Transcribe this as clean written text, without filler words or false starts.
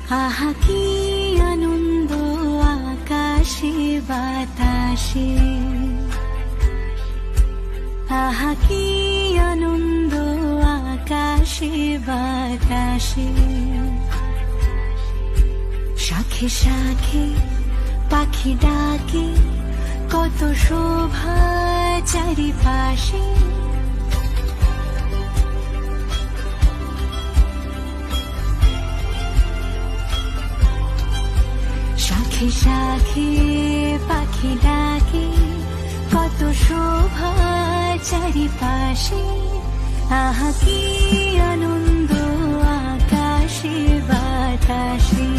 আহা কি আনন্দ আকাশে বাতাসে, আহা কি আনন্দ আকাশে বাতাসে। শাখে শাখে পাখি ডাকে, কত শোভা চারিপাশে। শাখে শাখে পাখি ডাকে, কত শোভা চারিপাশে। আহা কি আনন্দ আকাশে বাতাসে।